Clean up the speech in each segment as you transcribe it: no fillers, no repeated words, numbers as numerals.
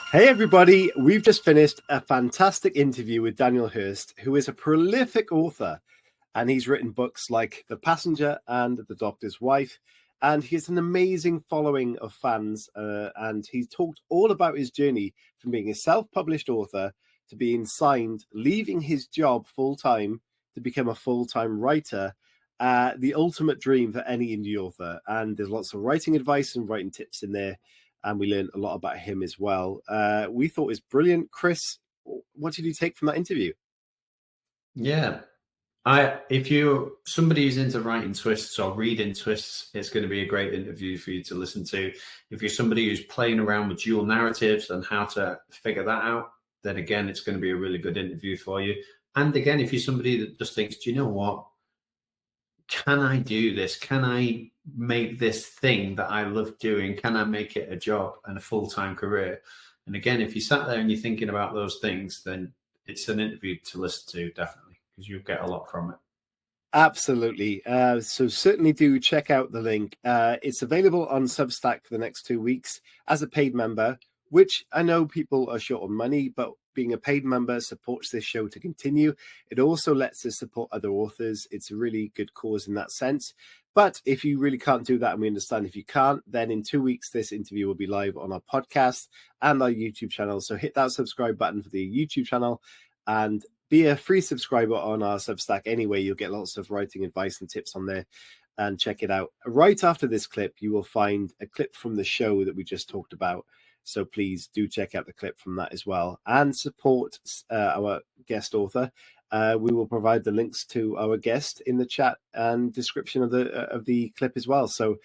Hey, everybody. We've just finished a fantastic interview with Daniel Hurst, who is a prolific author, and he's written books like The Passenger and The Doctor's Wife. And he has an amazing following of fans. And he's talked all about his journey from being a self-published author to being signed, leaving his job full-time to become a full-time writer. The ultimate dream for any indie author. And there's lots of writing advice and writing tips in there. And we learned a lot about him as well. We thought it was brilliant. Chris, what did you take from that interview? Yeah, if you're somebody who's into writing twists or reading twists, it's going to be a great interview for you to listen to. If you're somebody who's playing around with dual narratives and how to figure that out, then again, it's going to be a really good interview for you. And again, if you're somebody that just thinks, do you know what? Can I do this? Can I make this thing that I love doing? Can I make it a job and a full-time career? And again, if you sat there and you're thinking about those things, then it's an interview to listen to, definitely, because you'll get a lot from it. Absolutely. So certainly do check out the link. It's available on Substack for the next 2 weeks as a paid member, which I know people are short on money, but being a paid member supports this show to continue. It also lets us support other authors. It's a really good cause in that sense. But if you really can't do that, and we understand if you can't, then in 2 weeks, this interview will be live on our podcast and our YouTube channel. So hit that subscribe button for the YouTube channel and be a free subscriber on our Substack anyway. You'll get lots of writing advice and tips on there, and check it out. Right after this clip, you will find a clip from the show that we just talked about. So please do check out the clip from that as well and support our guest author. We will provide the links to our guest in the chat and description of the clip as well. So,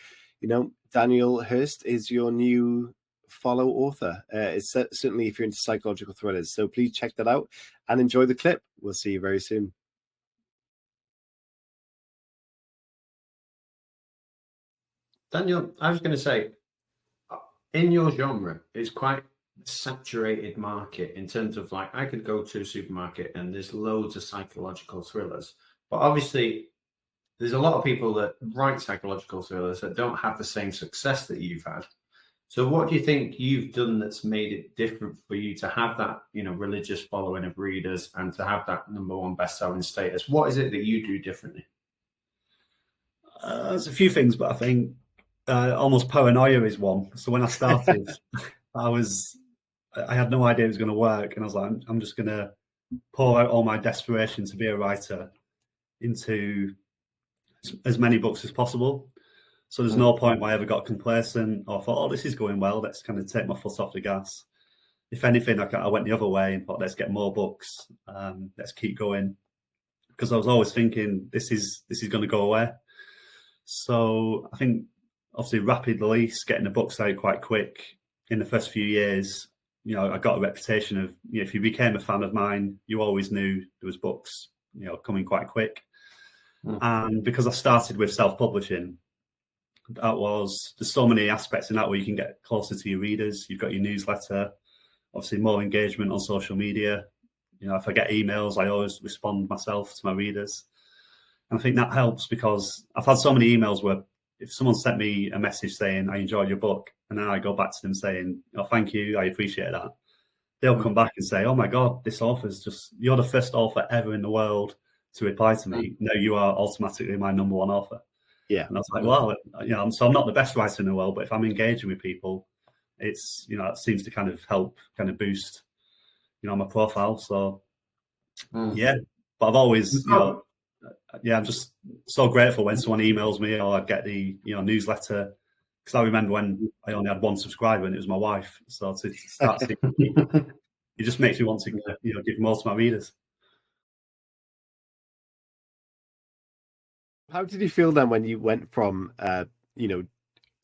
Daniel Hurst is your new follow author. It's certainly if you're into psychological thrillers. So please check that out and enjoy the clip. We'll see you very soon. Daniel, I was going to say, in your genre, it's quite a saturated market in terms of I could go to a supermarket and there's loads of psychological thrillers. But obviously, there's a lot of people that write psychological thrillers that don't have the same success that you've had. So what do you think you've done that's made it different for you to have that, religious following of readers and to have that #1 best-selling status? What is it that you do differently? There's a few things, but I think almost paranoia is one. So when I started, I had no idea it was going to work, and I was like, I'm just going to pour out all my desperation to be a writer into as many books as possible. So there's no point where I ever got complacent or thought, this is going well, let's kind of take my foot off the gas. If anything, I went the other way and thought, let's get more books, let's keep going, because I was always thinking this is going to go away. So I think obviously rapid release, getting the books out quite quick in the first few years, I got a reputation of, if you became a fan of mine, you always knew there was books, coming quite quick. And because I started with self-publishing, there's so many aspects in that where you can get closer to your readers. You've got your newsletter, obviously more engagement on social media. If I get emails, I always respond myself to my readers. And I think that helps, because I've had so many emails where if someone sent me a message saying, I enjoyed your book, and then I go back to them saying, thank you, I appreciate that. They'll come back and say, oh my God, this author's you're the first author ever in the world to reply to me. Now you are automatically my #1 author. Yeah. And I was like, well, so I'm not the best writer in the world, but if I'm engaging with people, it's, it seems to kind of help boost, my profile. So yeah, but I've always, I'm just so grateful when someone emails me or I get the, newsletter, because I remember when I only had one subscriber and it was my wife. So to start seeing it just makes me want to, give more to my readers. How did you feel then when you went from,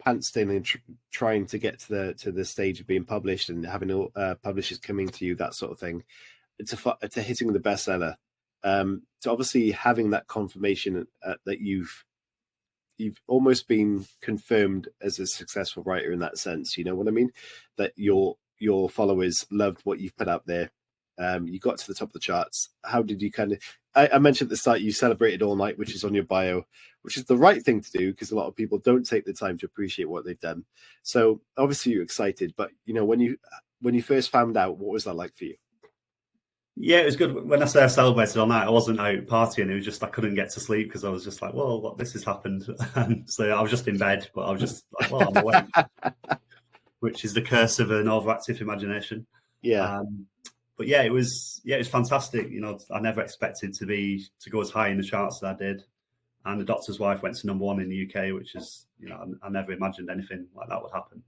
pants down and trying to get to the stage of being published and having publishers coming to you, that sort of thing, to hitting the bestseller, to obviously having that confirmation that you've almost been confirmed as a successful writer in that sense, you know what I mean? That your followers loved what you've put out there. You got to the top of the charts. How did you I mentioned at the start, you celebrated all night, which is on your bio, which is the right thing to do, because a lot of people don't take the time to appreciate what they've done. So obviously you're excited, but when you when you first found out, what was that like for you? Yeah, it was good. When I say I celebrated all night, I wasn't out partying. It was just I couldn't get to sleep because I was just like, "Whoa, what? This has happened." So I was just in bed, but I was just like, "Well, I'm awake," which is the curse of an overactive imagination. Yeah, But yeah, it was fantastic. You know, I never expected to go as high in the charts as I did, and The Doctor's Wife went to #1 in the UK, which is, you know, I never imagined anything like that would happen.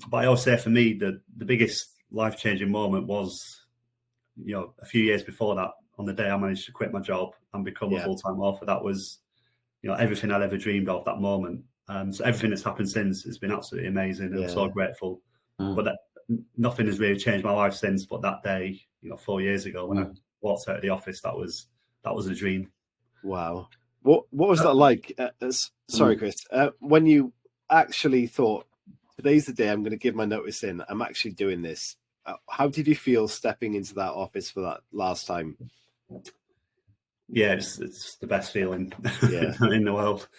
But I always say for me, the biggest life-changing moment was, you know, a few years before that, on the day I managed to quit my job and become a full-time author. That was, you know, everything I'd ever dreamed of that moment. So everything that's happened since has been absolutely amazing. And I'm so grateful. But nothing has really changed my life since. But that day, you know, 4 years ago, when I walked out of the office, that was a dream. Wow. What was that like? Sorry, Chris. When you actually thought, today's the day I'm going to give my notice in, I'm actually doing this. How did you feel stepping into that office for that last time? Yeah, it's the best feeling Yeah. in the world.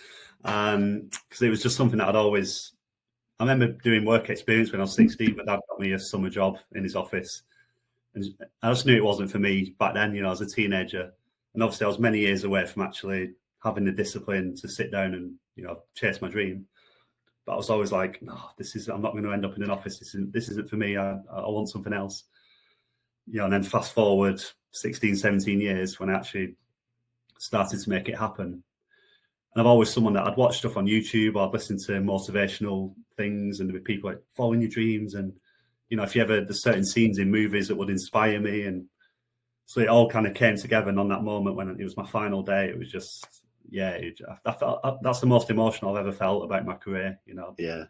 Because it was just something that I remember doing work experience when I was 16. My dad got me a summer job in his office. And I just knew it wasn't for me back then, you know, as a teenager. And obviously I was many years away from actually having the discipline to sit down and, you know, chase my dream. But I was always like, no, I'm not going to end up in an office. This isn't for me. I want something else. You know, and then fast forward 16, 17 years when I actually started to make it happen. And I've always someone that I'd watch stuff on YouTube, or I'd listen to motivational things, and there were people like, following your dreams. And, you know, there's certain scenes in movies that would inspire me. And so it all kind of came together. And on that moment when it was my final day, it was just, I felt that's the most emotional I've ever felt about my career, you know. Yeah.